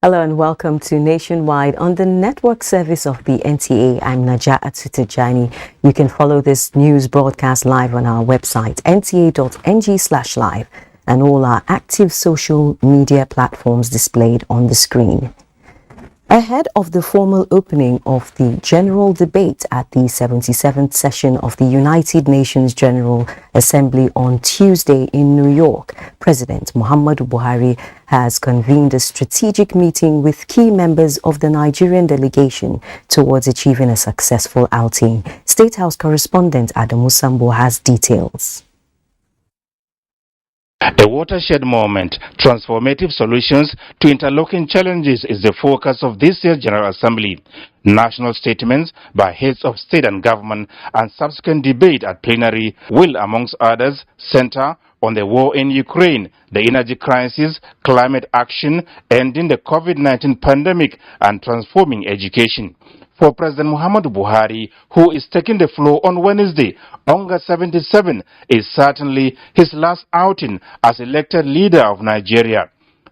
Hello and welcome to Nationwide on the network service of the NTA. I'm Najat Atutejani. You can follow this news broadcast live on our website, nta.ng/live, and all our active social media platforms displayed on the screen. Ahead of the formal opening of the general debate at the 77th session of the United Nations General Assembly on Tuesday in New York, President Muhammadu Buhari has convened a strategic meeting with key members of the Nigerian delegation towards achieving a successful outing. State House correspondent Adamu Sambo has details. A watershed moment, transformative solutions to interlocking challenges is the focus of this year's General Assembly. National statements by heads of state and government and subsequent debate at plenary will, amongst others, center on the war in Ukraine, the energy crisis, climate action, ending the COVID-19 pandemic, and transforming education. For President Muhammadu Buhari, who is taking the floor on Wednesday, UNGA 77 is certainly his last outing as elected leader of Nigeria.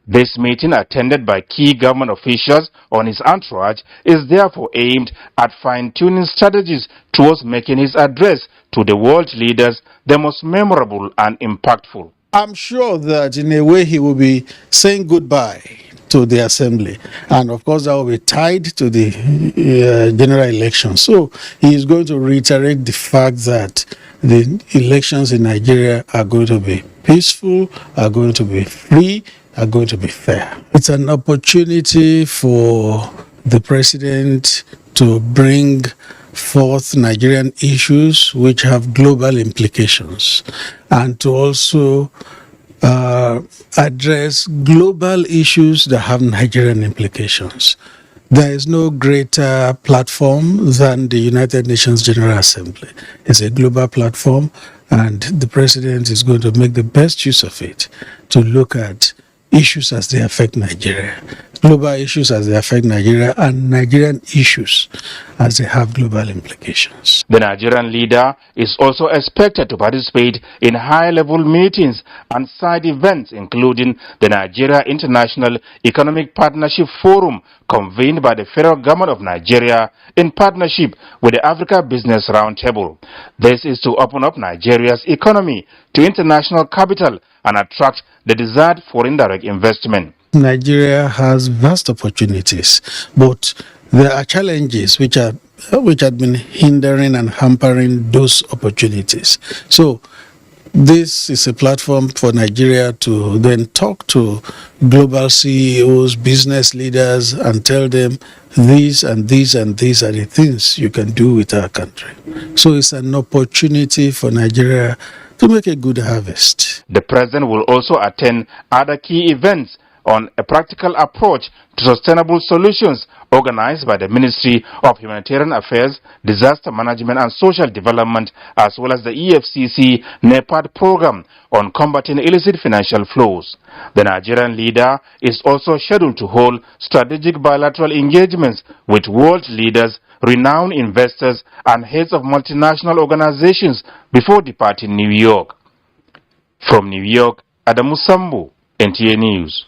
This meeting, attended by key government officials on his entourage, is therefore aimed at fine-tuning strategies towards making his address to the world leaders the most memorable and impactful. I'm sure that in a way he will be saying goodbye to the assembly, and of course that will be tied to the general election. So he is going to reiterate the fact that the elections in Nigeria are going to be peaceful, are going to be free, are going to be fair. It's an opportunity for the president to bring forth Nigerian issues which have global implications, and to also address global issues that have Nigerian implications. There is no greater platform than the United Nations General Assembly. It's a global platform, and the president is going to make the best use of it to look at issues as they affect Nigeria, global issues as they affect Nigeria, and Nigerian issues as they have global implications. The Nigerian leader is also expected to participate in high-level meetings and side events, including the Nigeria International Economic Partnership Forum, convened by the federal government of Nigeria in partnership with the Africa Business Roundtable. This is to open up Nigeria's economy to international capital and attract the desired foreign direct investment. Nigeria has vast opportunities, but there are challenges which have been hindering and hampering those opportunities. So this is a platform for Nigeria to then talk to global CEOs, business leaders, and tell them these and these and these are the things you can do with our country. So it's an opportunity for Nigeria to make a good harvest. The president will also attend other key events on a practical approach to sustainable solutions organized by the Ministry of Humanitarian Affairs, Disaster Management and Social Development, as well as the EFCC NEPAD program on combating illicit financial flows. The Nigerian leader is also scheduled to hold strategic bilateral engagements with world leaders, renowned investors and heads of multinational organizations before departing New York. From New York, Adamu Sambu, NTA News.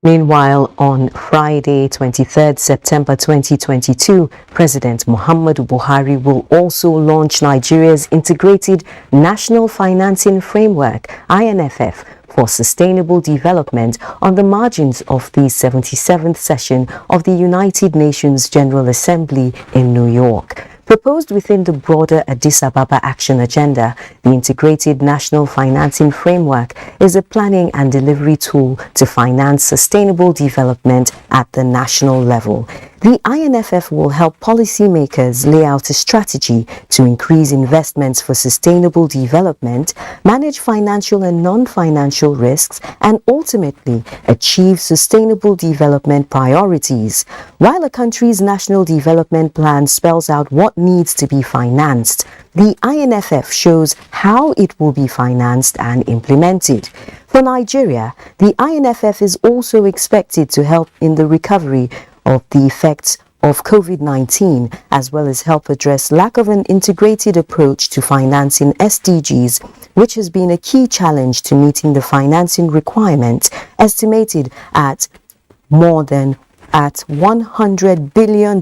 Meanwhile, on Friday, 23rd September 2022, President Muhammadu Buhari will also launch Nigeria's Integrated National Financing Framework, INFF, for sustainable development on the margins of the 77th session of the United Nations General Assembly in New York. Proposed within the broader Addis Ababa Action Agenda, the Integrated National Financing Framework is a planning and delivery tool to finance sustainable development at the national level. The INFF will help policymakers lay out a strategy to increase investments for sustainable development, manage financial and non-financial risks, and ultimately achieve sustainable development priorities. While a country's national development plan spells out what needs to be financed, the INFF shows how it will be financed and implemented. For Nigeria, the INFF is also expected to help in the recovery of the effects of COVID-19, as well as help address lack of an integrated approach to financing SDGs, which has been a key challenge to meeting the financing requirements estimated at more than $100 billion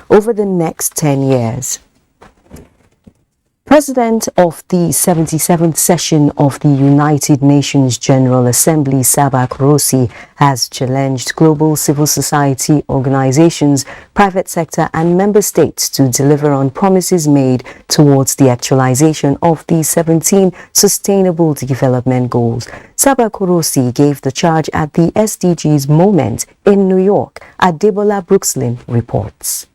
over the next 10 years. President of the 77th session of the United Nations General Assembly, Saba Kurosi, has challenged global civil society organizations, private sector and member states to deliver on promises made towards the actualization of the 17 Sustainable Development Goals. Saba Kurosi gave the charge at the SDGs Moment in New York. Adebola Brookslyn reports.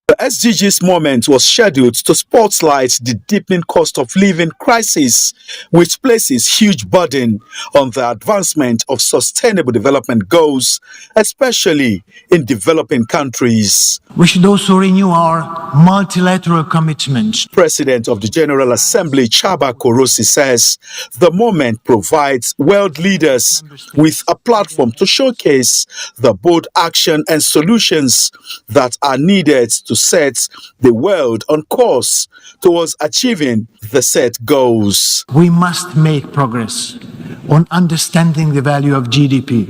The SDGs Moment was scheduled to spotlight the deepening cost of living crisis, which places huge burden on the advancement of sustainable development goals, especially in developing countries. We should also renew our multilateral commitments. President of the General Assembly, Saba Kurosi, says the moment provides world leaders with a platform to showcase the bold action and solutions that are needed to set the world on course towards achieving the set goals. We must make progress on understanding the value of GDP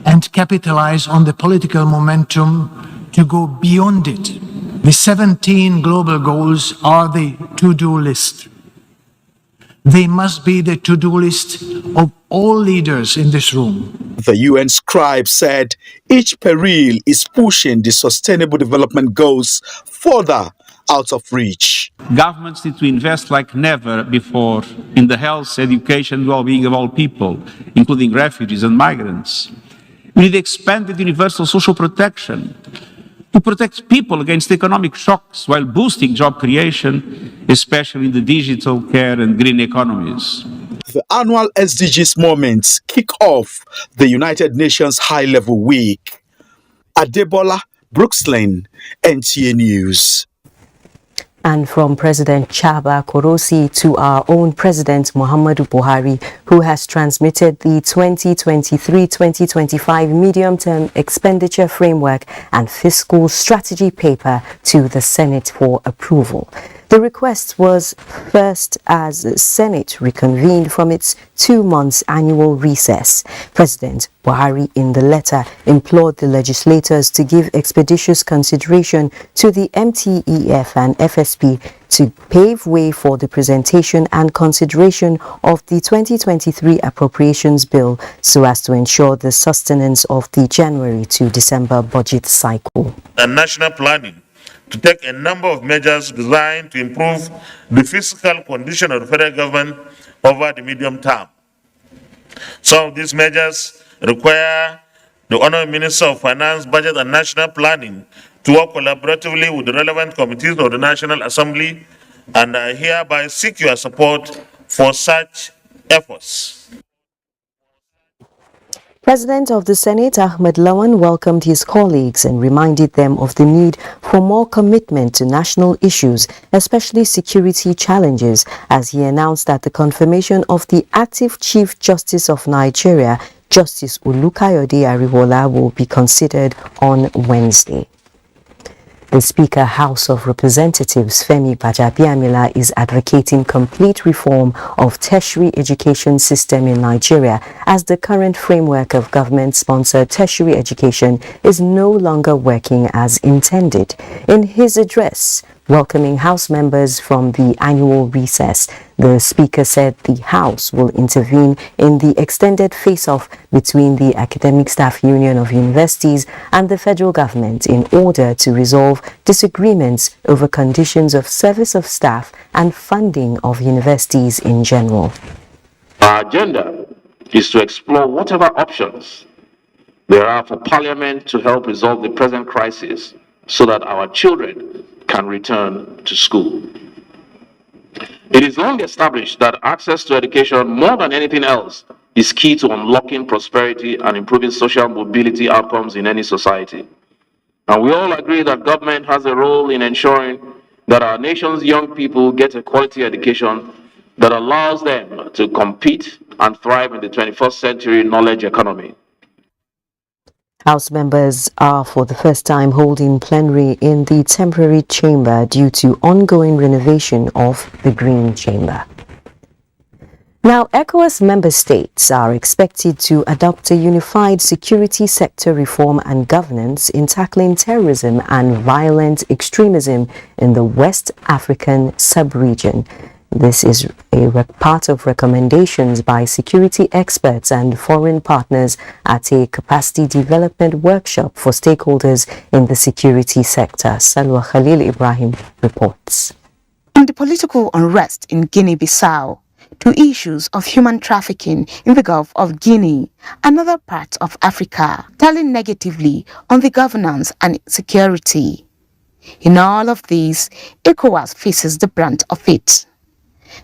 and capitalize on the political momentum to go beyond it. The 17 global goals are the to-do list. They must be the to-do list of all leaders in this room. The UN scribe said each peril is pushing the Sustainable Development Goals further out of reach. Governments need to invest like never before in the health, education, and well-being of all people, including refugees and migrants. We need expanded universal social protection to protect people against economic shocks while boosting job creation, especially in the digital, care and green economies. The annual SDGs Moments kick off the United Nations High-Level Week. Adebola Brookslyn, NTA News. And from President Saba Kurosi to our own President Muhammadu Buhari, who has transmitted the 2023-2025 Medium-Term Expenditure Framework and Fiscal Strategy Paper to the Senate for approval. The request was first as the Senate reconvened from its 2 months annual recess. President Buhari in the letter implored the legislators to give expeditious consideration to the MTEF and FSP to pave way for the presentation and consideration of the 2023 Appropriations Bill so as to ensure the sustenance of the January to December budget cycle. And national planning to take a number of measures designed to improve the fiscal condition of the federal government over the medium term. Some of these measures require the Honorable Minister of Finance, Budget and National Planning to work collaboratively with the relevant committees of the National Assembly, and I hereby seek your support for such efforts. President of the Senate, Ahmed Lawan, welcomed his colleagues and reminded them of the need for more commitment to national issues, especially security challenges, as he announced that the confirmation of the active Chief Justice of Nigeria, Justice Olukayode Ariwola, will be considered on Wednesday. The Speaker, House of Representatives, Femi Gbajabiamila, is advocating complete reform of tertiary education system in Nigeria, as the current framework of government-sponsored tertiary education is no longer working as intended. In his address, welcoming House members from the annual recess, the Speaker said the House will intervene in the extended face-off between the Academic Staff Union of Universities and the federal government in order to resolve disagreements over conditions of service of staff and funding of universities in general. Our agenda is to explore whatever options there are for Parliament to help resolve the present crisis so that our children can return to school. It is long established that access to education, more than anything else, is key to unlocking prosperity and improving social mobility outcomes in any society. And we all agree that government has a role in ensuring that our nation's young people get a quality education that allows them to compete and thrive in the 21st century knowledge economy. House members are for the first time holding plenary in the temporary chamber due to ongoing renovation of the Green Chamber. Now, ECOWAS member states are expected to adopt a unified security sector reform and governance in tackling terrorism and violent extremism in the West African sub-region. This is a part of recommendations by security experts and foreign partners at a capacity development workshop for stakeholders in the security sector. Salwa Khalil Ibrahim reports. On the political unrest in Guinea-Bissau, to issues of human trafficking in the Gulf of Guinea, another part of Africa, telling negatively on the governance and security. In all of these, ECOWAS faces the brunt of it.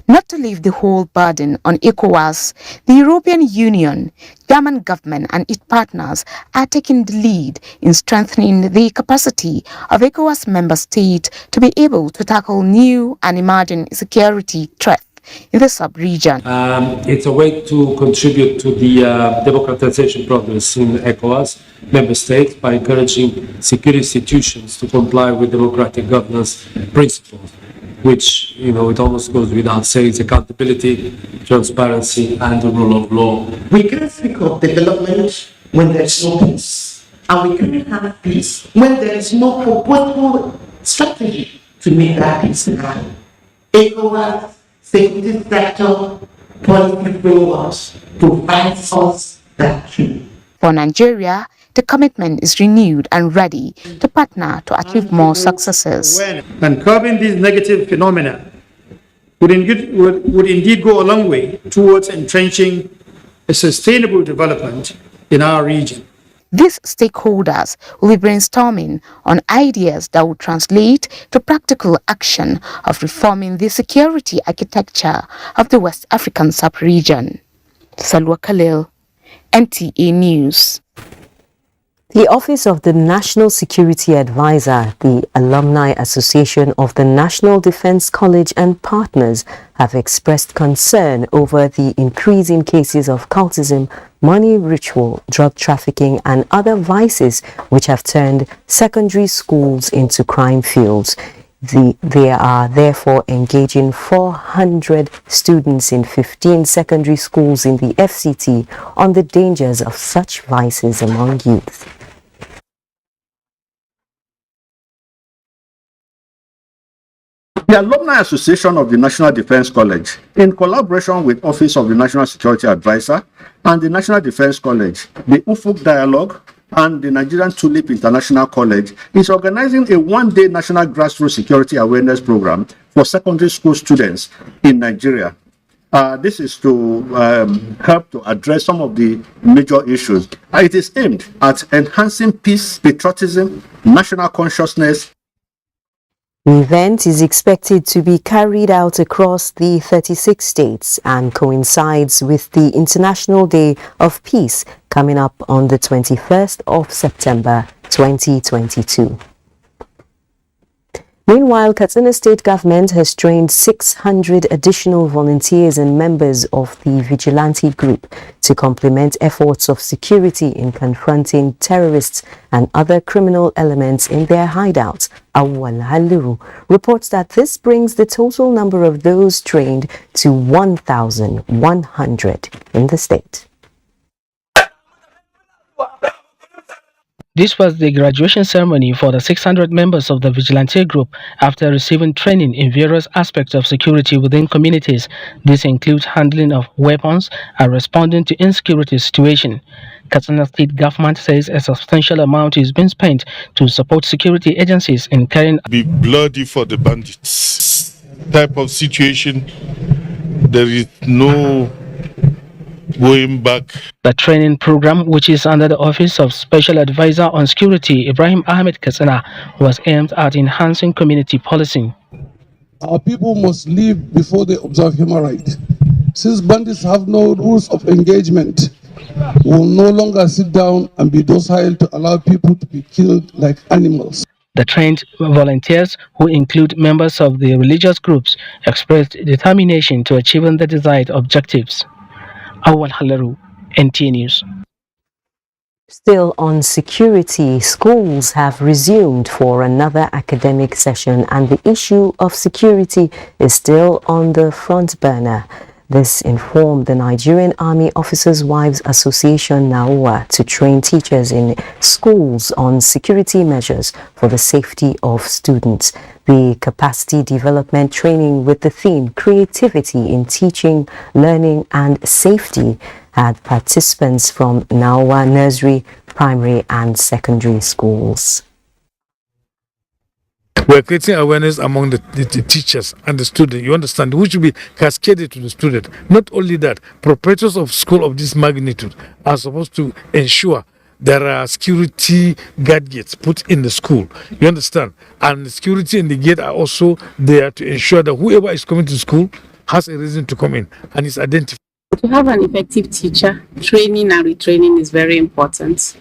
Not to leave the whole burden on ECOWAS, the European Union, German government and its partners are taking the lead in strengthening the capacity of ECOWAS member states to be able to tackle new and emerging security threats in the sub-region. It's a way to contribute to the democratization progress in ECOWAS member states by encouraging security institutions to comply with democratic governance principles, which, it almost goes without saying, it's accountability, transparency, and the rule of law. We can't speak of development when there's no peace, and we can't have peace when there is no proposable strategy to make that peace happen. ECOWAS, security sector, policy frameworks provides us that too. For Nigeria, the commitment is renewed and ready to partner to achieve more successes. And curbing these negative phenomena would indeed go a long way towards entrenching a sustainable development in our region. These stakeholders will be brainstorming on ideas that will translate to practical action of reforming the security architecture of the West African sub-region. Salwa Khalil, NTA News. The Office of the National Security Advisor, the Alumni Association of the National Defense College and partners have expressed concern over the increase in cases of cultism, money ritual, drug trafficking and other vices which have turned secondary schools into crime fields. They are therefore engaging 400 students in 15 secondary schools in the FCT on the dangers of such vices among youth. The Alumni Association of the National Defense College, in collaboration with Office of the National Security Advisor and the National Defense College, the UFUC Dialogue, and the Nigerian Tulip International College, is organizing a one-day national grassroots security awareness program for secondary school students in Nigeria. This is to help to address some of the major issues. It is aimed at enhancing peace, patriotism, national consciousness, The event is expected to be carried out across the 36 states and coincides with the International Day of Peace coming up on the 21st of September 2022. Meanwhile, Katsina State Government has trained 600 additional volunteers and members of the vigilante group to complement efforts of security in confronting terrorists and other criminal elements in their hideouts. Awal Halluru reports that this brings the total number of those trained to 1,100 in the state. This was the graduation ceremony for the 600 members of the Vigilante Group after receiving training in various aspects of security within communities. This includes handling of weapons and responding to insecurity situations. Katsina State Government says a substantial amount is being spent to support security agencies in carrying be bloody for the bandits type of situation. There is no going back. The training program, which is under the Office of Special Advisor on Security, Ibrahim Ahmed Katsina, was aimed at enhancing community policing. Our people must live before they observe human rights. Since bandits have no rules of engagement, we will no longer sit down and be docile to allow people to be killed like animals. The trained volunteers, who include members of the religious groups, expressed determination to achieving the desired objectives. Awal Halaru, NTA News. Still on security, schools have resumed for another academic session and the issue of security is still on the front burner. This informed the Nigerian Army Officers' Wives Association NAOA to train teachers in schools on security measures for the safety of students. The capacity development training with the theme Creativity in Teaching, Learning and Safety had participants from NAOA nursery, primary and secondary schools. We're creating awareness among the teachers and the students, you understand, which will be cascaded to the student. Not only that, proprietors of school of this magnitude are supposed to ensure there are security gadgets put in the school, you understand, and the security in the gate are also there to ensure that whoever is coming to school has a reason to come in and is identified. To have an effective teacher, training and retraining is very important.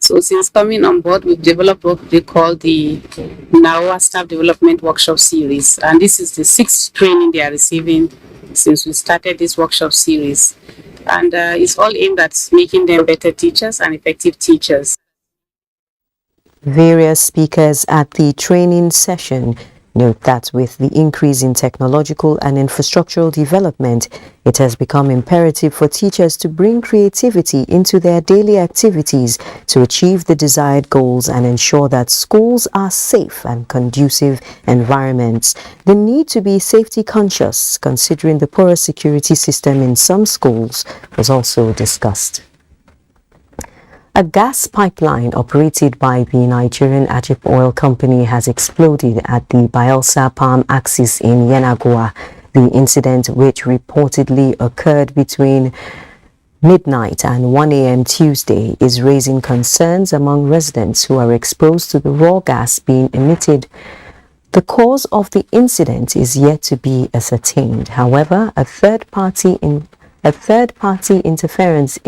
So since coming on board, we've developed what they call the NAOA Staff Development Workshop Series. And this is the 6th training they are receiving since we started this workshop series. And it's all aimed at making them better teachers and effective teachers. Various speakers at the training session note that with the increase in technological and infrastructural development, it has become imperative for teachers to bring creativity into their daily activities to achieve the desired goals and ensure that schools are safe and conducive environments. The need to be safety conscious, considering the poorer security system in some schools, was also discussed. A gas pipeline operated by the Nigerian Ajip Oil Company has exploded at the Bayelsa Palm Axis in Yenagoa. The incident, which reportedly occurred between midnight and 1 a.m. Tuesday, is raising concerns among residents who are exposed to the raw gas being emitted. The cause of the incident is yet to be ascertained. However, a third-party interference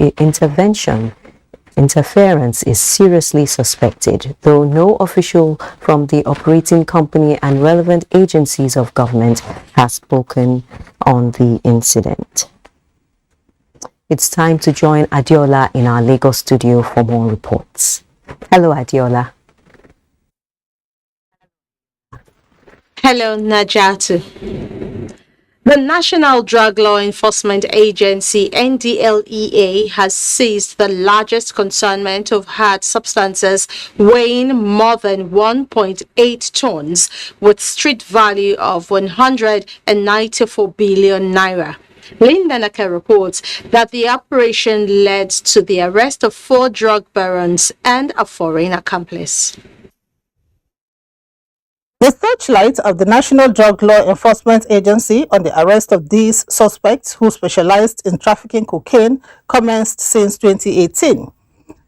is seriously suspected, though no official from the operating company and relevant agencies of government has spoken on the incident. It's time to join Adiola in our Lagos studio for more reports. Hello, Adiola. Hello, Najatu. The National Drug Law Enforcement Agency, NDLEA, has seized the largest consignment of hard substances weighing more than 1.8 tons with street value of 194 billion naira. Linda Naka reports that the operation led to the arrest of 4 drug barons and a foreign accomplice. The searchlight of the National Drug Law Enforcement Agency on the arrest of these suspects who specialized in trafficking cocaine commenced since 2018.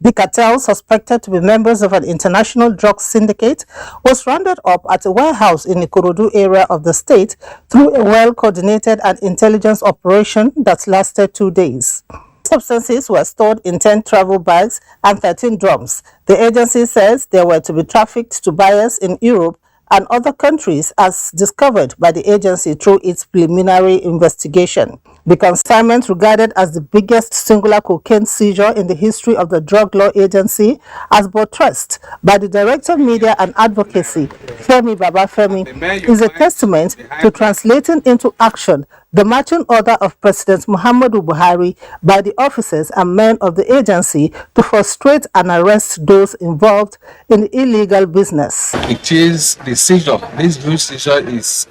The cartel, suspected to be members of an international drug syndicate, was rounded up at a warehouse in the Ikorodu area of the state through a well-coordinated and intelligence operation that lasted 2 days. Substances were stored in 10 travel bags and 13 drums. The agency says they were to be trafficked to buyers in Europe and other countries as discovered by the agency through its preliminary investigation. The consignment, regarded as the biggest singular cocaine seizure in the history of the Drug Law Agency, as buttressed by the Director of Media and Advocacy, Femi Babafemi, is a testament to translating into action the marching order of President Muhammadu Buhari by the officers and men of the agency to frustrate and arrest those involved in the illegal business. It is the seizure. This huge seizure is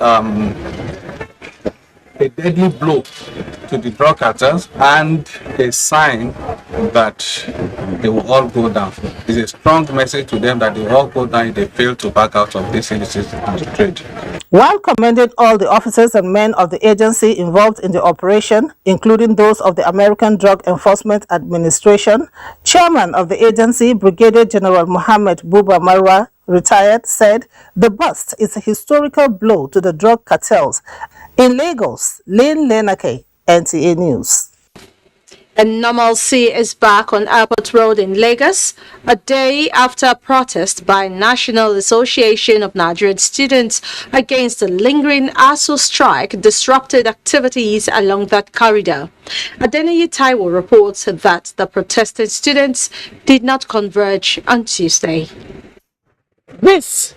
a deadly blow to the drug cartels and a sign that they will all go down. It's a strong message to them that they will all go down if they fail to back out of this illicit trade. While commending all the officers and men of the agency involved in the operation, including those of the American Drug Enforcement Administration, Chairman of the agency, Brigadier General Mohammed Buba Marwa, retired, said the bust is a historical blow to the drug cartels. In Lagos, Lane Lenake, NTA News. And normalcy is back on Airport Road in Lagos, a day after a protest by National Association of Nigerian Students against the lingering ASU strike disrupted activities along that corridor. Adeniyi Taiwo reports that the protesting students did not converge on Tuesday. This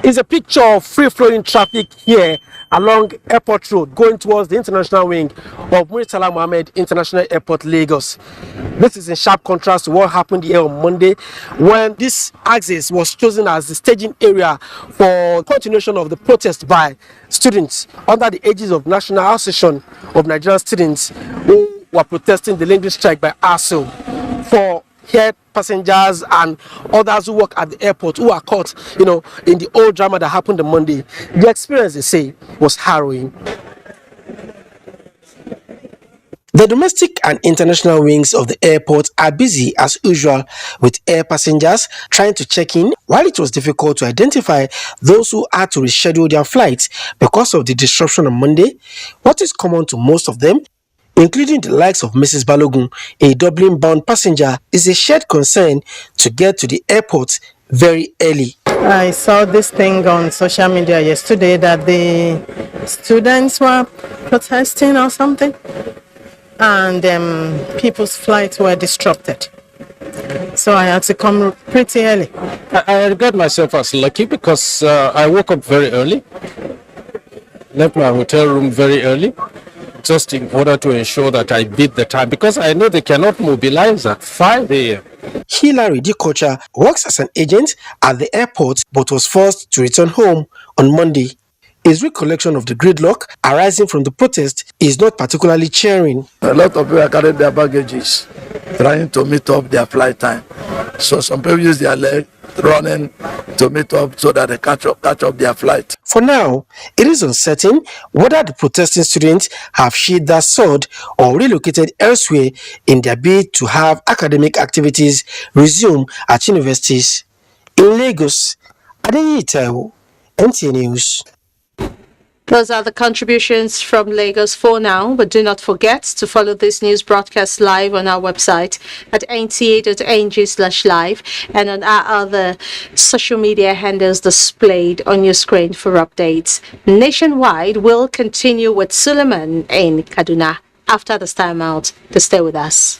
is a picture of free-flowing traffic here along Airport Road going towards the international wing of Murtala Mohammed International Airport, Lagos. This is in sharp contrast to what happened here on Monday when this axis was chosen as the staging area for continuation of the protest by students under the aegis of National Association of Nigerian Students who were protesting the lingering strike by ASU for air passengers and others who work at the airport who are caught, in the old drama that happened on Monday. The experience, they say, was harrowing. The domestic and international wings of the airport are busy as usual with air passengers trying to check in, while it was difficult to identify those who had to reschedule their flights because of the disruption on Monday. What is common to most of them, including the likes of Mrs. Balogun, a Dublin-bound passenger, is a shared concern to get to the airport very early. I saw this thing on social media yesterday that the students were protesting or something, and people's flights were disrupted. So I had to come pretty early. I regard myself as lucky because I woke up very early, left my hotel room very early, just in order to ensure that I beat the time, because I know they cannot mobilize at 5 a.m. Hilary Dikocha works as an agent at the airport but was forced to return home on Monday. His recollection of the gridlock arising from the protest is not particularly cheering. A lot of people are carrying their baggages, trying to meet up their flight time. So some people use their leg running to meet up so that they catch up their flight. For now, it is uncertain whether the protesting students have sheathed their sword or relocated elsewhere in their bid to have academic activities resume at universities. In Lagos, Adeniyi Taiwo, NTA News. Those are the contributions from Lagos for now, but do not forget to follow this news broadcast live on our website at nta.ng/live and on our other social media handles displayed on your screen for updates. Nationwide will continue with Suleiman in Kaduna after this time out. To stay with us.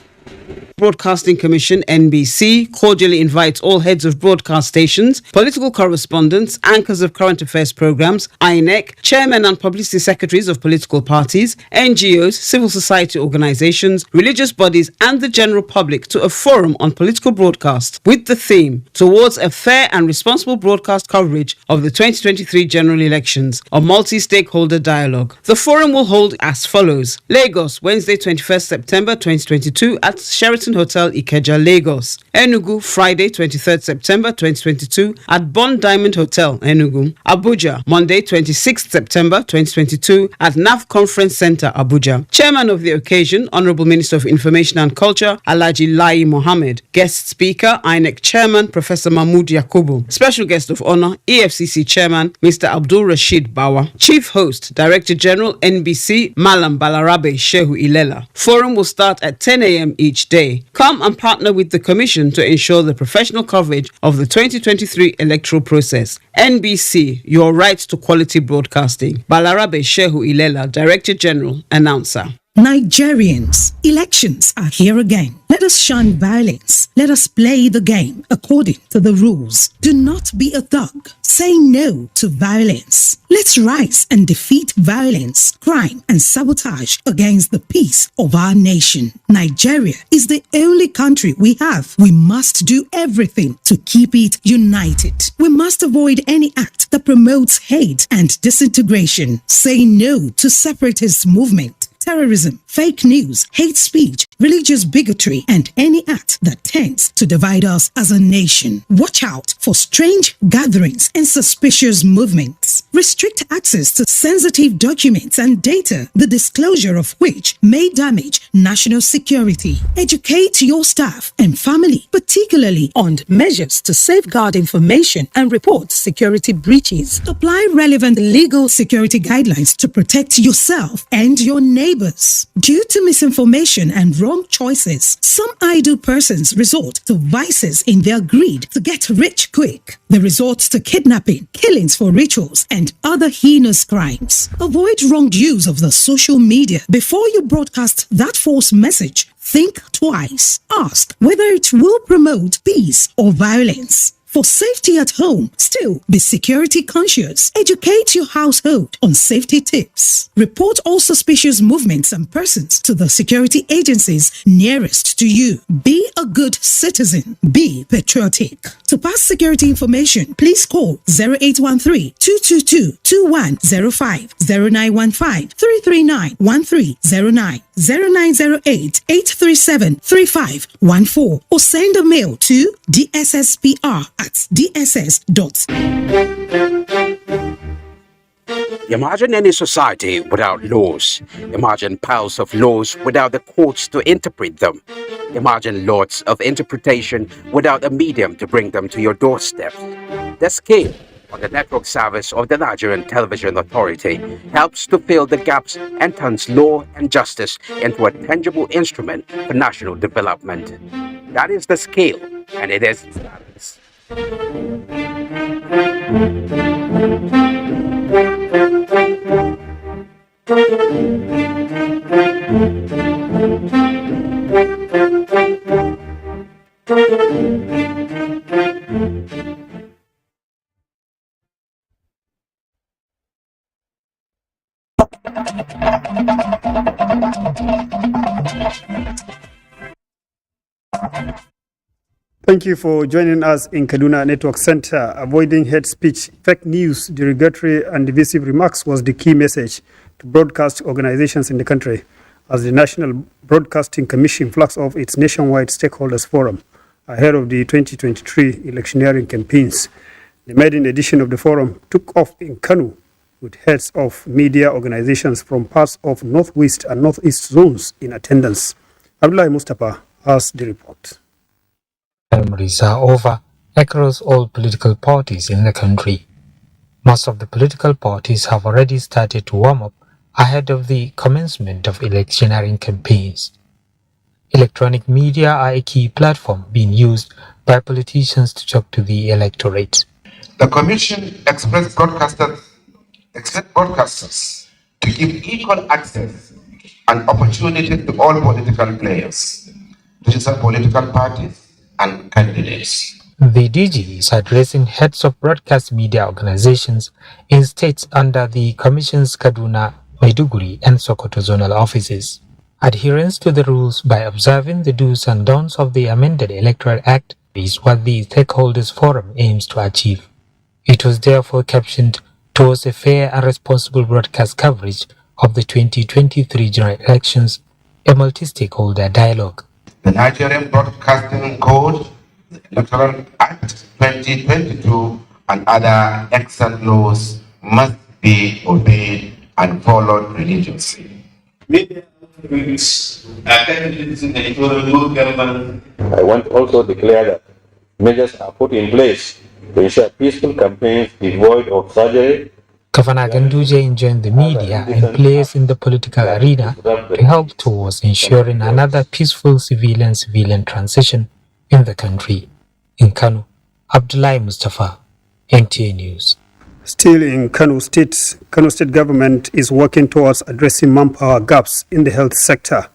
Broadcasting Commission (NBC) cordially invites all heads of broadcast stations, political correspondents, anchors of current affairs programs, INEC, chairmen and publicity secretaries of political parties, NGOs, civil society organizations, religious bodies and the general public to a forum on political broadcast with the theme "Towards a Fair and Responsible Broadcast Coverage of the 2023 General Elections, a Multi-Stakeholder Dialogue." The forum will hold as follows: Lagos, Wednesday 21st September 2022 at at Sheraton Hotel Ikeja, Lagos. Enugu, Friday, 23rd September 2022 at Bond Diamond Hotel, Enugu. Abuja, Monday, 26th September 2022 at NAF Conference Center, Abuja. Chairman of the occasion, Honorable Minister of Information and Culture, Alhaji Lai Mohammed. Guest speaker, INEC Chairman, Professor Mahmood Yakubu. Special guest of honor, EFCC Chairman, Mr. Abdul Rashid Bawa. Chief host, Director General, NBC, Malam Balarabe Shehu Ilela. Forum will start at 10 a.m. each day. Come and partner with the Commission to ensure the professional coverage of the 2023 electoral process. NBC, your right to quality broadcasting. Balarabe Shehu Ilela, Director General, Announcer. Nigerians, elections are here again. Let us shun violence. Let us play the game according to the rules. Do not be a thug. Say no to violence. Let's rise and defeat violence, crime, and sabotage against the peace of our nation. Nigeria is the only country we have. We must do everything to keep it united. We must avoid any act that promotes hate and disintegration. Say no to separatist movement, terrorism, fake news, hate speech, religious bigotry, and any act that tends to divide us as a nation. Watch out for strange gatherings and suspicious movements. Restrict access to sensitive documents and data, the disclosure of which may damage national security. Educate your staff and family, particularly on measures to safeguard information and report security breaches. Apply relevant legal security guidelines to protect yourself and your neighbors. Due to misinformation and wrong choices, some idle persons resort to vices in their greed to get rich quick. They resort to kidnapping, killings for rituals, and other heinous crimes. Avoid wrong use of the social media. Before you broadcast that false message, think twice. Ask whether it will promote peace or violence. For safety at home, still be security conscious. Educate your household on safety tips. Report all suspicious movements and persons to the security agencies nearest to you. Be a good citizen. Be patriotic. To pass security information, please call 0813-222-2105, 0915-339-1309, 0908-837-3514, or send a mail to dsspr@dss. Imagine any society without laws. Imagine piles of laws without the courts to interpret them. Imagine lots of interpretation without a medium to bring them to your doorstep. The scale on the network service of the Nigerian Television Authority helps to fill the gaps and turns law and justice into a tangible instrument for national development. That is the scale, and it is balance. Thank you for joining us in Kaduna Network Center. Avoiding hate speech, fake news, derogatory and divisive remarks was the key message to broadcast organizations in the country as the National Broadcasting Commission flags off its nationwide stakeholders forum ahead of the 2023 electioneering campaigns. The maiden edition of the forum took off in Kano with heads of media organizations from parts of Northwest and Northeast zones in attendance. Abdullah Mustafa has the report. Ceremonies are over across all political parties in the country. Most of the political parties have already started to warm up ahead of the commencement of electioneering campaigns. Electronic media are a key platform being used by politicians to talk to the electorate. The Commission expects broadcasters to give equal access and opportunity to all political players, digital political parties, and candidates. The DG is addressing heads of broadcast media organizations in states under the Commission's Kaduna, Maiduguri, and Sokoto zonal offices. Adherence to the rules by observing the do's and don'ts of the amended Electoral Act is what the Stakeholders Forum aims to achieve. It was therefore captioned towards a fair and responsible broadcast coverage of the 2023 general elections, a multi-stakeholder dialogue. The Nigerian Broadcasting Code, the Electoral Act 2022, and other excellent laws must be obeyed and followed religiously. I want to also declare that measures are put in place to ensure peaceful campaigns devoid of surgery. Governor Ganduje enjoined the media and players in the political arena to help towards ensuring another peaceful civilian transition in the country. In Kano, Abdullahi Mustafa, NTA News. Still in Kano State government is working towards addressing manpower gaps in the health sector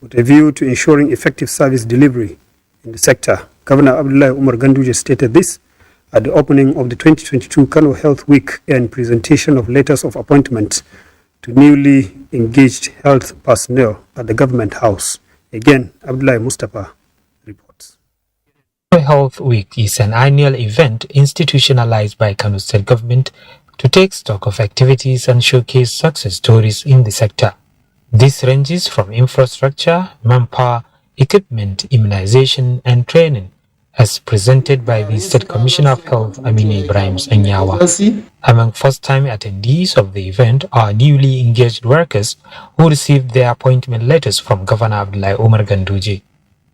with a view to ensuring effective service delivery in the sector. Governor Abdullahi Umar Ganduje stated this at the opening of the 2022 Kano Health Week and presentation of letters of appointment to newly engaged health personnel at the government house. Again, Abdullahi Mustafa reports. Health Week is an annual event institutionalized by Kano State Government to take stock of activities and showcase success stories in the sector. This ranges from infrastructure, manpower, equipment, immunization, and training, as presented by the State Commissioner of Health, Aminu Ibrahim Sanyawa. Among first-time attendees of the event are newly engaged workers who received their appointment letters from Governor Abdullahi Umar Ganduje.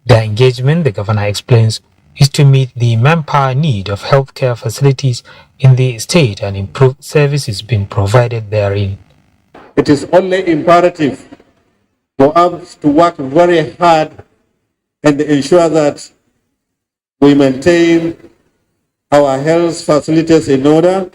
Their engagement, the Governor explains, is to meet the manpower need of healthcare facilities in the state and improve services being provided therein. It is only imperative for us to work very hard and ensure that we maintain our health facilities in order,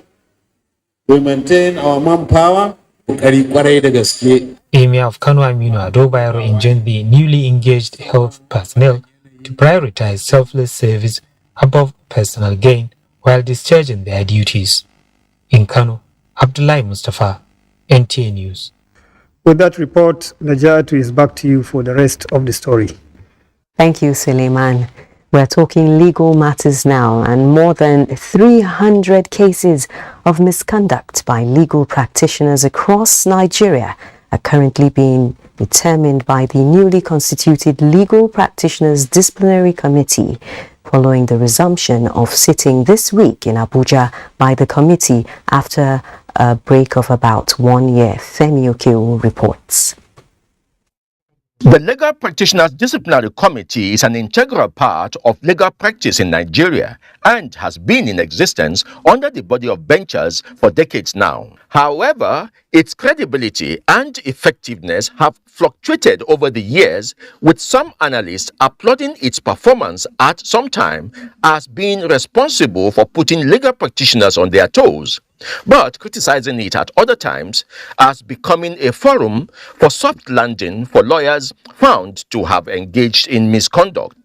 we maintain our manpower. Emir of Kano Aminu Adobayaro enjoined the newly engaged health personnel to prioritize selfless service above personal gain while discharging their duties. In Kano, Abdullahi Mustafa, NTA News. With that report, Najatu is back to you for the rest of the story. Thank you, Suleiman. We're talking legal matters now, and more than 300 cases of misconduct by legal practitioners across Nigeria are currently being determined by the newly constituted Legal Practitioners Disciplinary Committee following the resumption of sitting this week in Abuja by the committee after a break of about 1 year. Femi Okeo reports. The Legal Practitioners Disciplinary Committee is an integral part of legal practice in Nigeria and has been in existence under the body of benchers for decades now. However, its credibility and effectiveness have fluctuated over the years, with some analysts applauding its performance at some time as being responsible for putting legal practitioners on their toes, but criticizing it at other times as becoming a forum for soft landing for lawyers found to have engaged in misconduct.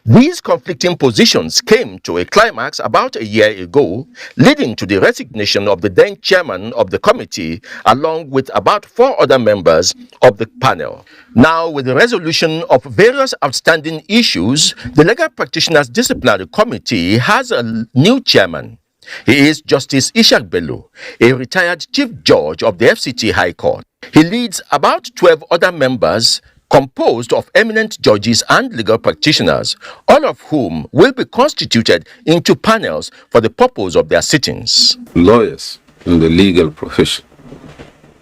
These conflicting positions came to a climax about a year ago, leading to the resignation of the then chairman of the committee, along with about 4 other members of the panel. Now, with the resolution of various outstanding issues, the Legal Practitioners Disciplinary Committee has a new chairman. He is Justice Ishak Bello, a retired Chief Judge of the FCT High Court. He leads about 12 other members composed of eminent judges and legal practitioners, all of whom will be constituted into panels for the purpose of their sittings. Lawyers in the legal profession,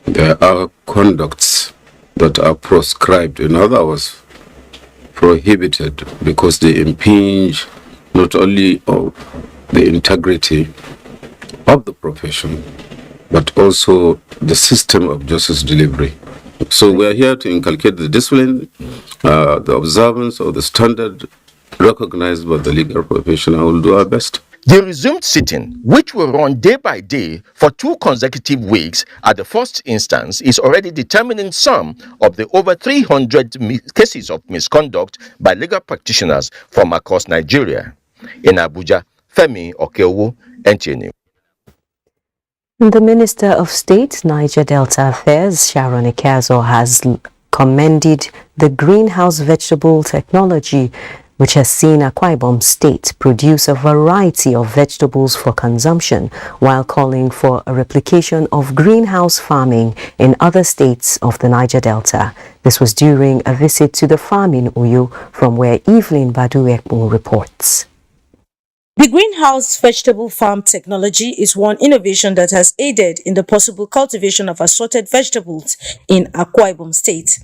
there are conducts that are proscribed, in other words, prohibited, because they impinge not only on the integrity of the profession, but also the system of justice delivery. So we are here to inculcate the discipline, the observance of the standard recognized by the legal profession. I will do our best. The resumed sitting, which will run day by day for 2 consecutive weeks at the first instance, is already determining some of the over 300 cases of misconduct by legal practitioners from across Nigeria. In Abuja, Femi Okeo, NTA News. The Minister of State, Niger Delta Affairs, Sharon Ikeazo, has commended the greenhouse vegetable technology which has seen Akwa Ibom State produce a variety of vegetables for consumption while calling for a replication of greenhouse farming in other states of the Niger Delta. This was during a visit to the farm in Uyo, from where Evelyn Badu-Ekpo reports. The greenhouse vegetable farm technology is one innovation that has aided in the possible cultivation of assorted vegetables in Akwa Ibom State.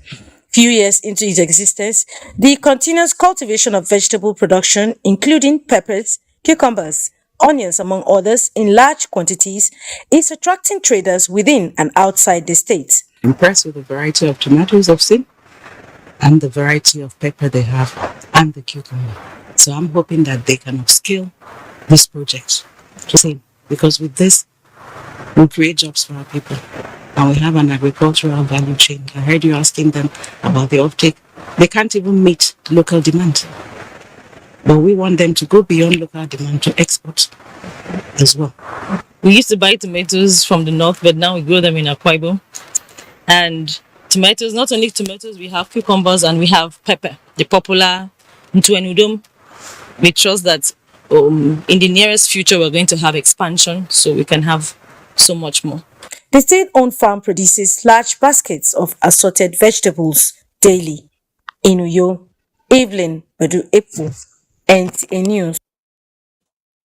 Few years into its existence, the continuous cultivation of vegetable production, including peppers, cucumbers, onions, among others, in large quantities, is attracting traders within and outside the state. Impressed with the variety of tomatoes I've seen and the variety of pepper they have and the cucumber. So I'm hoping that they can upscale this project, because with this, we'll create jobs for our people. And we have an agricultural value chain. I heard you asking them about the offtake. They can't even meet local demand. But we want them to go beyond local demand to export as well. We used to buy tomatoes from the north, but now we grow them in Akwa Ibom. And tomatoes, not only tomatoes, we have cucumbers and we have pepper, the popular Ntuenudum. We trust that in the nearest future we're going to have expansion, so we can have so much more. The state-owned farm produces large baskets of assorted vegetables daily. In Uyo, Evelyn Badu-Ekpo, NTA News.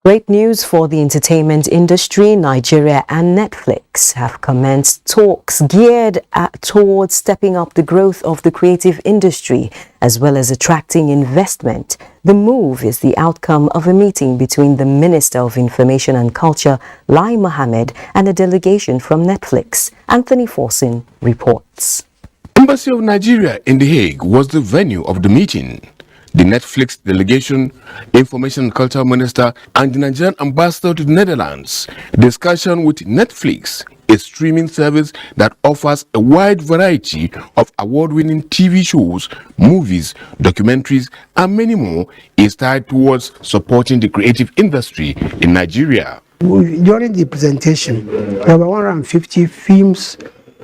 Great news for the entertainment industry. Nigeria and Netflix have commenced talks geared towards stepping up the growth of the creative industry as well as attracting investment. The move is the outcome of a meeting between the Minister of Information and Culture, Lai Mohammed, and a delegation from Netflix. Anthony Forson reports. Embassy of Nigeria in The Hague was the venue of the meeting. The Netflix delegation, Information and Culture Minister, and the Nigerian ambassador to the Netherlands. Discussion with Netflix, a streaming service that offers a wide variety of award-winning TV shows, movies, documentaries, and many more, is tied towards supporting the creative industry in Nigeria. During the presentation, there were 150 films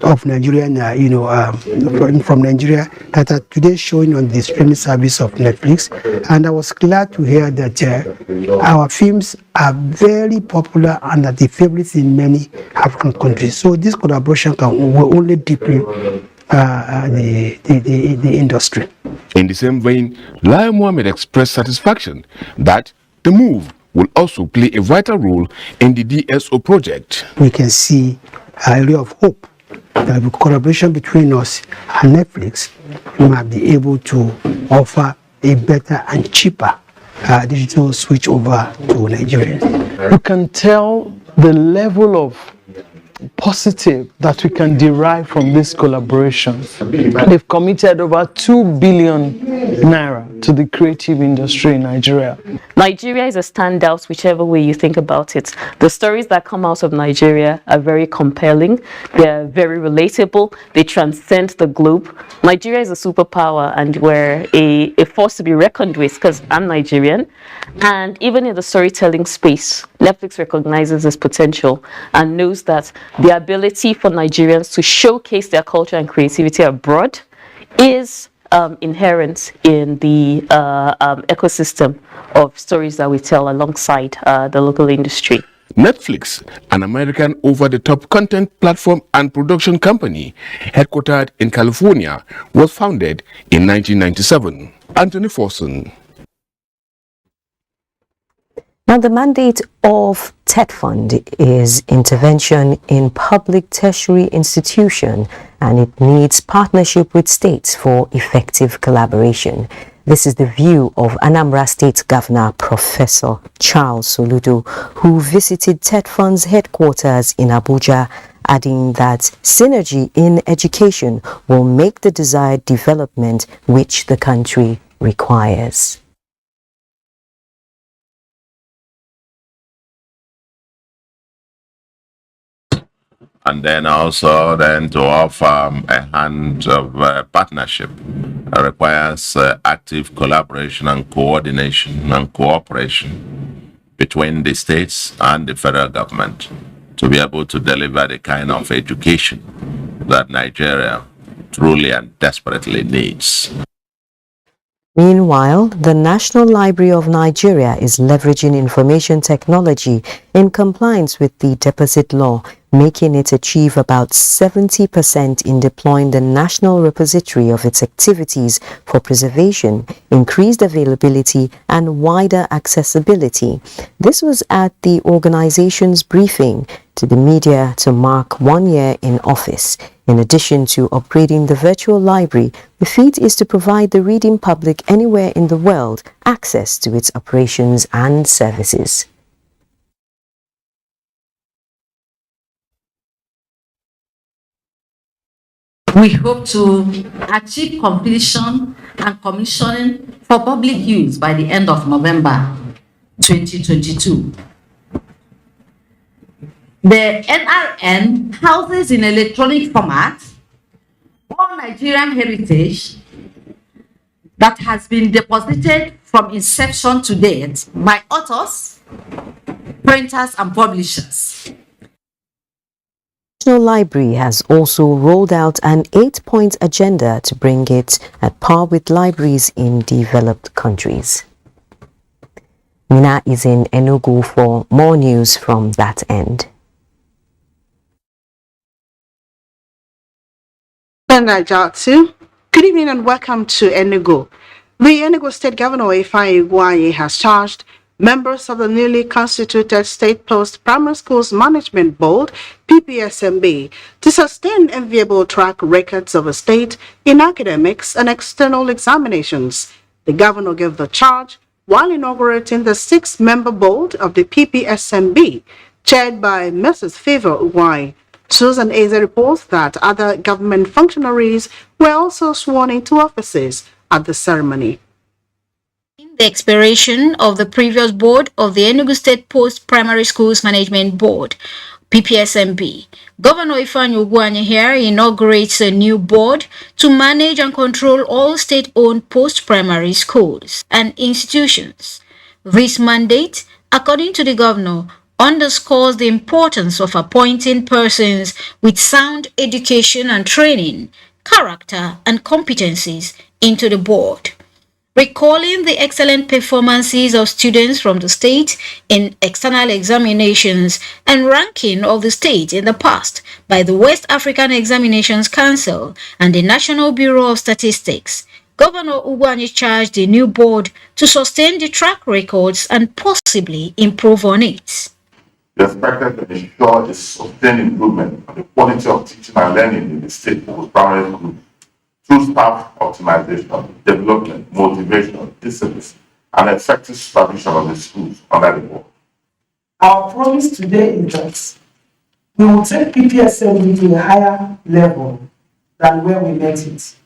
of Nigerian, from Nigeria that are today showing on the streaming service of Netflix, and I was glad to hear that our films are very popular and are the favorites in many African countries. So this collaboration will only deepen the industry. In the same vein, Lai Mohammed expressed satisfaction that the move will also play a vital role in the DSO project. We can see an area of hope that the collaboration between us and Netflix might be able to offer a better and cheaper digital switch over to Nigerians. You can tell the level of positive that we can derive from this collaboration. They've committed over 2 billion naira to the creative industry in Nigeria. Nigeria is a standout whichever way you think about it. The stories that come out of Nigeria are very compelling, they're very relatable, they transcend the globe. Nigeria is a superpower and we're a force to be reckoned with, because I'm Nigerian. And even in the storytelling space, Netflix recognizes this potential and knows that the ability for Nigerians to showcase their culture and creativity abroad is inherent in the ecosystem of stories that we tell alongside the local industry. Netflix, an American over-the-top content platform and production company headquartered in California, was founded in 1997. Anthony Forson. Now, the mandate of TED Fund is intervention in public tertiary institution, and it needs partnership with states for effective collaboration. This is the view of Anambra State Governor Professor Charles Soludo, who visited TED Fund's headquarters in Abuja, adding that synergy in education will make the desired development which the country requires. And then also to offer a hand of partnership requires active collaboration and coordination and cooperation between the states and the federal government to be able to deliver the kind of education that Nigeria truly and desperately needs. Meanwhile, the National Library of Nigeria is leveraging information technology in compliance with the deposit law, making it achieve about 70% in deploying the national repository of its activities for preservation, increased availability, and wider accessibility. This was at the organization's briefing to the media to mark 1 year in office. In addition to upgrading the virtual library, the feat is to provide the reading public anywhere in the world access to its operations and services. We hope to achieve completion and commissioning for public use by the end of November 2022. The NRN houses in electronic format all Nigerian heritage that has been deposited from inception to date by authors, printers, and publishers. The National Library has also rolled out an 8-point agenda to bring it at par with libraries in developed countries. Mina is in Enugu for more news from that end. Good evening and welcome to Enugu. The Enugu State Governor Ifeanyi Ugwuanyi has charged members of the newly constituted State Post Primary Schools Management Board, PPSMB, to sustain enviable track records of the state in academics and external examinations. The governor gave the charge while inaugurating the 6-member board of the PPSMB, chaired by Mrs. Favor Ugwuanyi. Susan Eze reports that other government functionaries were also sworn into offices at the ceremony. The expiration of the previous board of the Enugu State Post Primary Schools Management Board, PPSMB, Governor Ifeanyi Ugwuanyi here inaugurates a new board to manage and control all state-owned post-primary schools and institutions. This mandate, according to the governor, underscores the importance of appointing persons with sound education and training, character, and competencies into the board. Recalling the excellent performances of students from the state in external examinations and ranking of the state in the past by the West African Examinations Council and the National Bureau of Statistics, Governor Ugwuanyi charged the new board to sustain the track records and possibly improve on it. We expected to ensure a sustained improvement of the quality of teaching and learning in the state post-primary schools through staff optimization, development, motivation, discipline, and effective supervision of the schools under the board. Our promise today is that we will take PPSMB to a higher level than where we met it.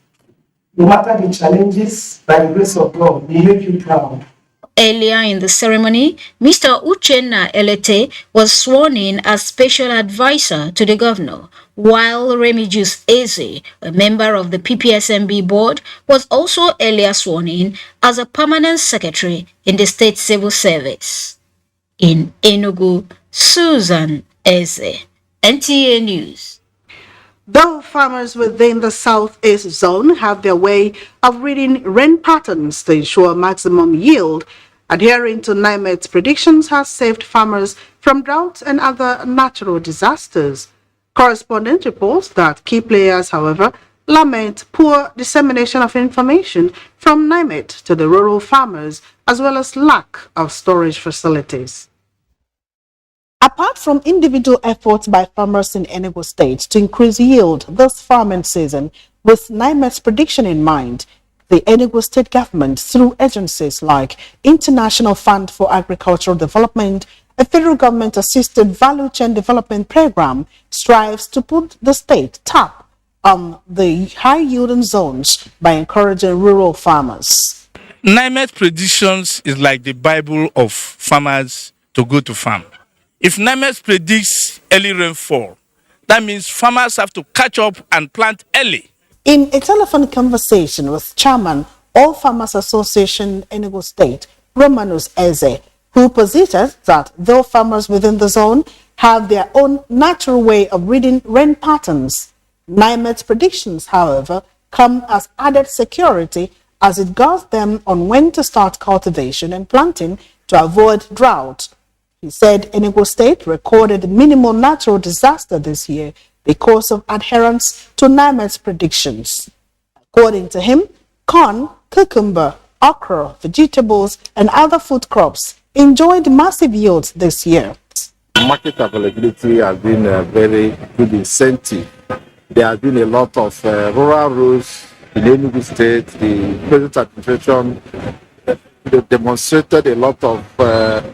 No matter the challenges, by the grace of God, we make you proud. Earlier in the ceremony, Mr. Uchenna Elete was sworn in as special advisor to the governor, while Remigius Eze, a member of the PPSMB board, was also earlier sworn in as a permanent secretary in the state civil service. In Enugu, Susan Eze, NTA News. Though farmers within the southeast zone have their way of reading rain patterns to ensure maximum yield, adhering to NIMET's predictions has saved farmers from drought and other natural disasters. Correspondent reports that key players, however, lament poor dissemination of information from NIMET to the rural farmers, as well as lack of storage facilities. Apart from individual efforts by farmers in Enugu State to increase yield this farming season, with NIMET's prediction in mind, the Enugu State government, through agencies like International Fund for Agricultural Development, a federal government-assisted value chain development program, strives to put the state top on the high-yielding zones by encouraging rural farmers. NIMET predictions is like the Bible of farmers to go to farm. If NIMET predicts early rainfall, that means farmers have to catch up and plant early. In a telephone conversation with Chairman, All Farmers Association Enugu State, Romanus Eze, who posited that though farmers within the zone have their own natural way of reading rain patterns, NIMET's predictions, however, come as added security as it guides them on when to start cultivation and planting to avoid drought. He said Enugu State recorded minimal natural disaster this year because of adherence to NIMET's predictions. According to him, corn, cucumber, okra, vegetables, and other food crops enjoyed massive yields this year. Market availability has been a very good incentive. There has been a lot of rural roads in Enugu State. The present administration demonstrated a lot of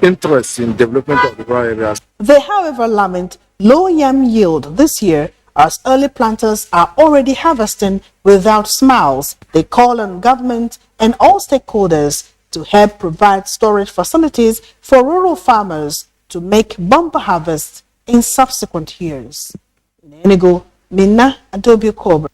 interest in development of the rural areas. They, however, lament low yam yield this year as early planters are already harvesting without smiles. They call on government and all stakeholders to help provide storage facilities for rural farmers to make bumper harvests in subsequent years. In Enugu, Minna Adobe Cobra.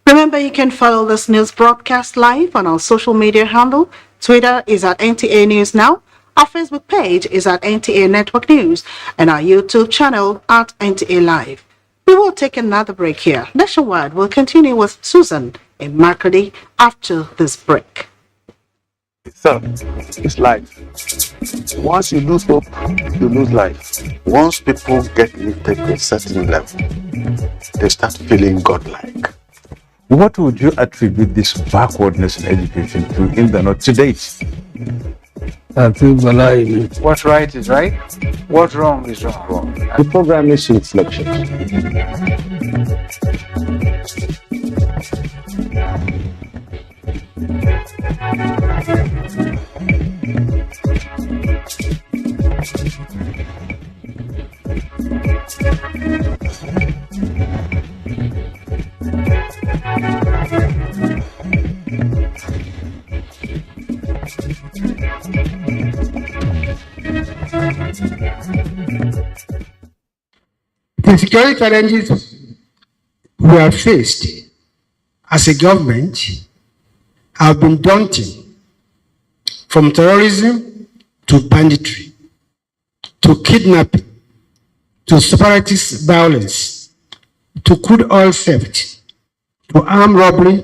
Remember, you can follow this news broadcast live on our social media handle. Twitter is at NTA News Now. Our Facebook page is at NTA Network News and our YouTube channel at NTA Live. We will take another break here. Nationwide will continue with Susan in Markady after this break. So, it's life. Once you lose hope, you lose life. Once people get lifted to a certain level, they start feeling godlike. What would you attribute this backwardness in education to in the North to date? What's right is right, what's wrong is wrong. The program is inflection. The security challenges we have faced as a government have been daunting, from terrorism to banditry, to kidnapping, to separatist violence, to crude oil theft, to armed robbery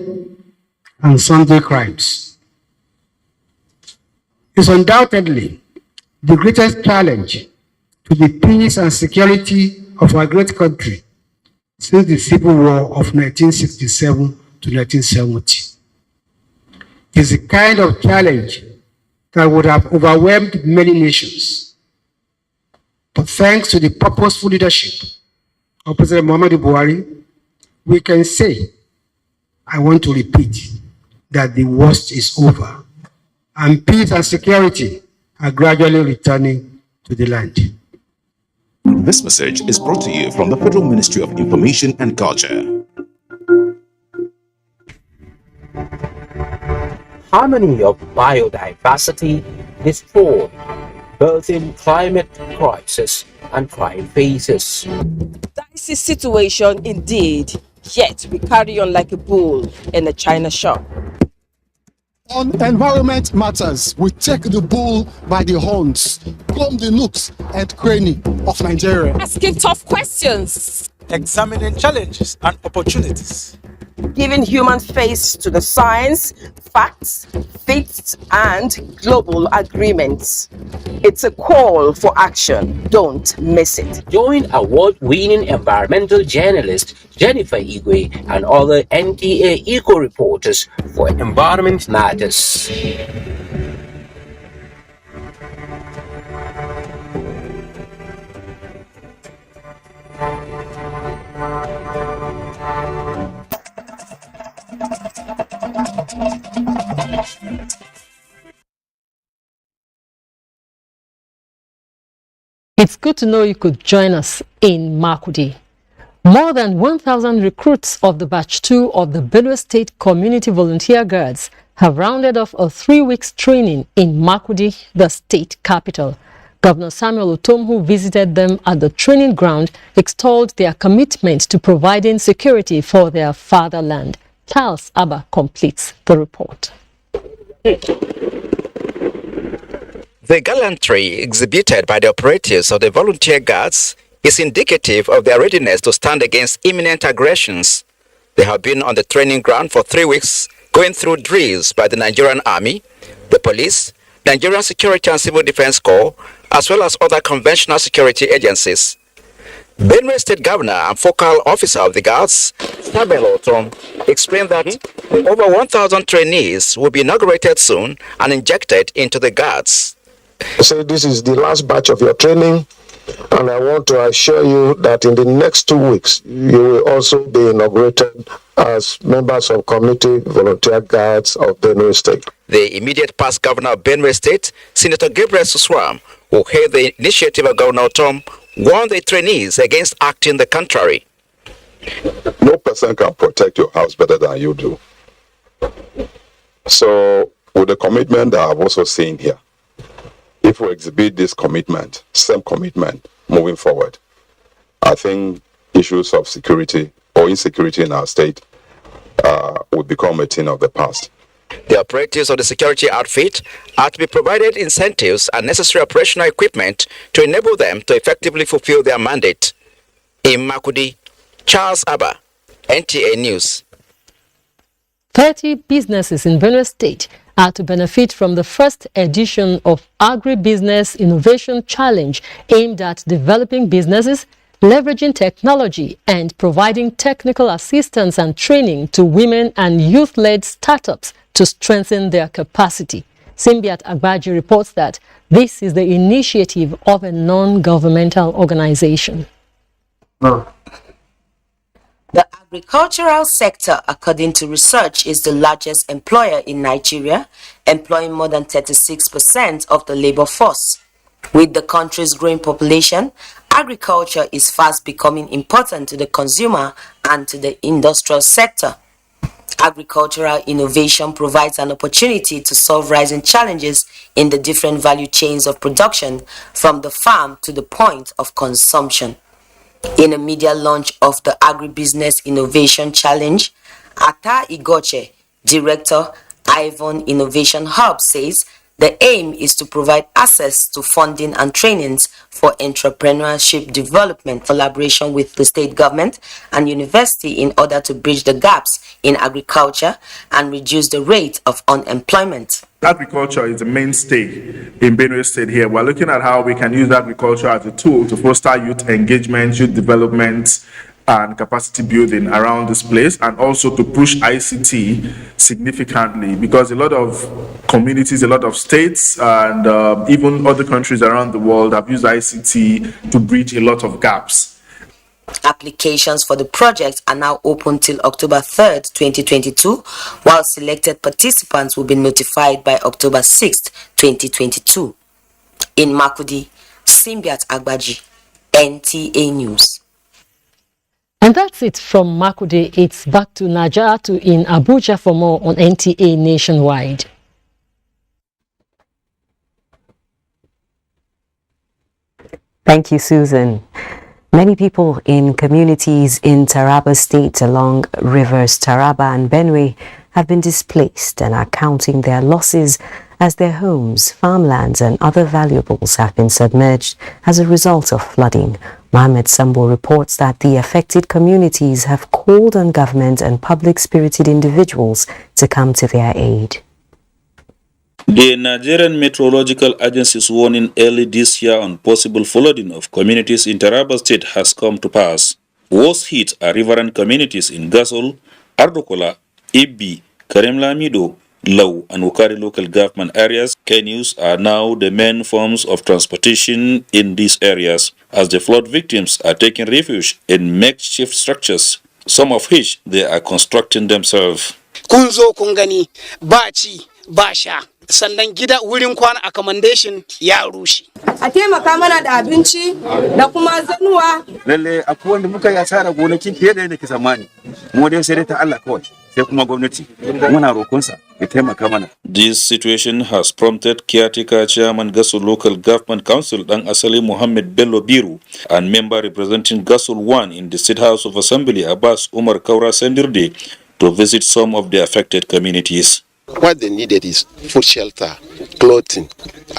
and sundry crimes. It's undoubtedly the greatest challenge to the peace and security of our great country since the Civil War of 1967 to 1970. It's a kind of challenge that would have overwhelmed many nations. But thanks to the purposeful leadership of President Muhammadu Buhari, we can say, I want to repeat, that the worst is over and peace and security are gradually returning to the land. This message is brought to you from the Federal Ministry of Information and Culture. Harmony of biodiversity destroyed, both in climate crisis and crime phases. Dicey situation indeed, yet we carry on like a bull in a china shop. On environment matters, we take the bull by the horns, comb the nooks and crannies of Nigeria. Asking tough questions. Examining challenges and opportunities. Giving human face to the science, facts, faiths, and global agreements. It's a call for action. Don't miss it. Join award-winning environmental journalist Jennifer Igwe and other NTA eco reporters for Environment Matters. It's good to know you could join us in Markudi. More than 1,000 recruits of the Batch 2 of the Benue State Community Volunteer Guards have rounded off a 3-week training in Markudi, the state capital. Governor Samuel Otom, who visited them at the training ground, extolled their commitment to providing security for their fatherland. Charles Abba completes the report. The gallantry exhibited by the operatives of the volunteer guards is indicative of their readiness to stand against imminent aggressions. They have been on the training ground for 3 weeks going through drills by the Nigerian Army, the police, Nigerian Security and Civil Defense Corps, as well as other conventional security agencies. Benue State Governor and focal officer of the Guards, Sabelo Otom, explained that over 1,000 trainees will be inaugurated soon and injected into the Guards. So this is the last batch of your training, and I want to assure you that in the next 2 weeks, you will also be inaugurated as members of Community Volunteer Guards of Benue State. The immediate past governor of Benue State, Senator Gabriel Suswam, who heard the initiative of Governor Otom, warned the trainees against acting the contrary. No person can protect your house better than you do. So, with the commitment that I've also seen here, if we exhibit this commitment, same commitment, moving forward, I think issues of security or insecurity in our state will become a thing of the past. The operatives of the security outfit are to be provided incentives and necessary operational equipment to enable them to effectively fulfill their mandate. In Makudi, Charles Abba, NTA News. 30 businesses in Benue State are to benefit from the first edition of Agribusiness Innovation Challenge aimed at developing businesses, leveraging technology and providing technical assistance and training to women and youth-led startups to strengthen their capacity. Simbiat Agbaji reports that this is the initiative of a non-governmental organization. The agricultural sector, according to research, is the largest employer in Nigeria, employing more than 36% of the labor force. With the country's growing population, agriculture is fast becoming important to the consumer and to the industrial sector. Agricultural innovation provides an opportunity to solve rising challenges in the different value chains of production, from the farm to the point of consumption. In a media launch of the Agribusiness Innovation Challenge, Ata Igoche, Director, Ivan Innovation Hub, says the aim is to provide access to funding and trainings for entrepreneurship development, collaboration with the state government and university in order to bridge the gaps in agriculture and reduce the rate of unemployment. Agriculture is the mainstay in Benue State here. We're looking at how we can use agriculture as a tool to foster youth engagement, youth development, and capacity building around this place, and also to push ICT significantly, because a lot of communities, a lot of states, and even other countries around the world have used ICT to bridge a lot of gaps. Applications for the project are now open till October 3rd, 2022, while selected participants will be notified by October 6th, 2022. In Makudi, Simbiat Agbaji, NTA News. And that's it from Makudi. It's back to Najatu in Abuja for more on NTA Nationwide. Thank you, Susan. Many people in communities in Taraba State along rivers Taraba and Benue have been displaced and are counting their losses as their homes, farmlands and other valuables have been submerged as a result of flooding. Mohammed Sambo reports that the affected communities have called on government and public-spirited individuals to come to their aid. The Nigerian Meteorological Agency's warning early this year on possible flooding of communities in Taraba State has come to pass. Worst hit are riverine communities in Gasol, Ardokola, Ibi, Karemlamido, Lau, and Ukari local government areas. Canoes are now the main forms of transportation in these areas, as the flood victims are taking refuge in makeshift structures, some of which they are constructing themselves. Kunzo kungani, bachi, basha. Sannan gida wurin kwana accommodation ya rushe. A taimaka mana da abinci da kuma zanuwa. Lalle akwai wanda muka yi asara gonakin fiye da yadda ke zamani. Mu dai sai ta Allah kawai, sai kuma gwamnati. Muna roƙonsa ya taimaka mana. This situation has prompted caretaker chairman Gasol Local Government Council Dan Asali Mohammed Bello Biru and member representing Gasol 1 in the State House of Assembly Abbas Umar Kaura Sendirde to visit some of the affected communities. What they needed is food shelter, clothing,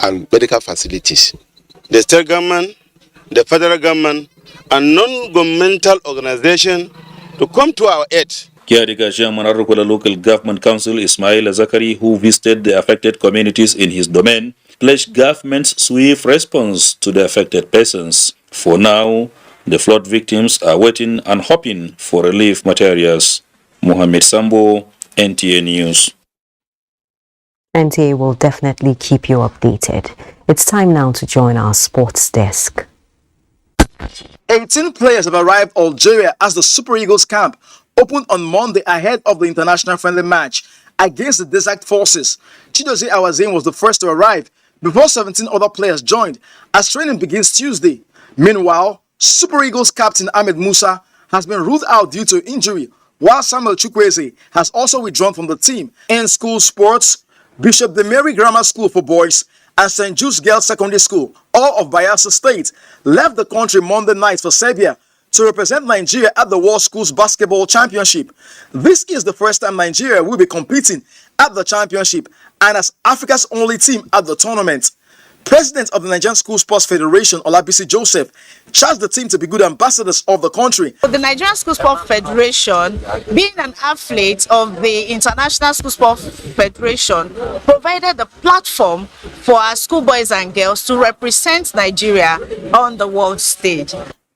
and medical facilities. The state government, the federal government, and non-governmental organizations to come to our aid. Caretaker Chairman Arrukola Local Government Council Ismail Zakari, who visited the affected communities in his domain, pledged government's swift response to the affected persons. For now, the flood victims are waiting and hoping for relief materials. Mohammed Sambo, NTA News. NTA will definitely keep you updated. It's time now to join our sports desk. 18 players have arrived Algeria as the Super Eagles camp opened on Monday ahead of the international friendly match against the Desert Forces. Chidozie Awazin was the first to arrive before 17 other players joined as training begins Tuesday. Meanwhile, Super Eagles captain Ahmed Musa has been ruled out due to injury, while Samuel Chukwueze has also withdrawn from the team. In school sports, Bishop the Mary Grammar School for Boys and St. Jude's Girls Secondary School, all of Bayelsa State, left the country Monday night for Serbia to represent Nigeria at the World Schools Basketball Championship. This is the first time Nigeria will be competing at the championship and as Africa's only team at the tournament. President of the Nigerian School Sports Federation, Olabisi Joseph, charged the team to be good ambassadors of the country. The Nigerian School Sports Federation, being an affiliate of the International School Sports Federation, provided the platform for our schoolboys and girls to represent Nigeria on the world stage.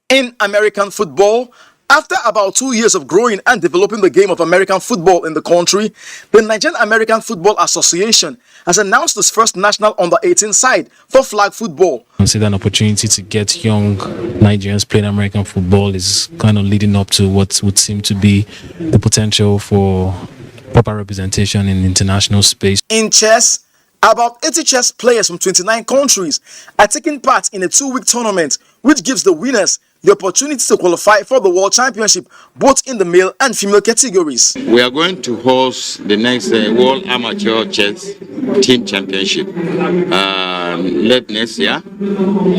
In American football, after about 2 years of growing and developing the game of American football in the country, the Nigerian American Football Association has announced its first national under-18 side for flag football. Consider an opportunity to get young Nigerians playing American football is kind of leading up to what would seem to be the potential for proper representation in international space. In chess, about 80 chess players from 29 countries are taking part in a 2-week tournament, which gives the winners the opportunity to qualify for the World Championship, both in the male and female categories. We are going to host the next World Amateur Chess Team Championship late next year.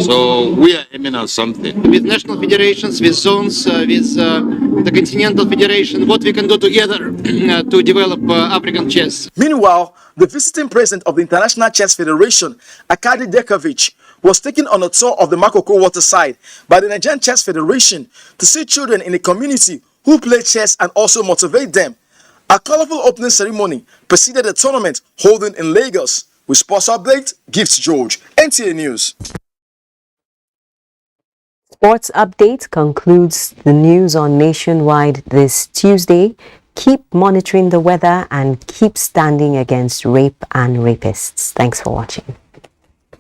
So we are aiming at something. With national federations, with zones, with the Continental Federation, what we can do together to develop African chess. Meanwhile, the visiting president of the International Chess Federation, Arkady Dekovic, was taken on a tour of the Makoko waterside by the Nigerian Chess Federation to see children in the community who play chess and also motivate them. A colorful opening ceremony preceded the tournament holding in Lagos. With Sports Update, Gifts George, NTA News. Sports Update concludes the news on Nationwide this Tuesday. Keep monitoring the weather and keep standing against rape and rapists. Thanks for watching.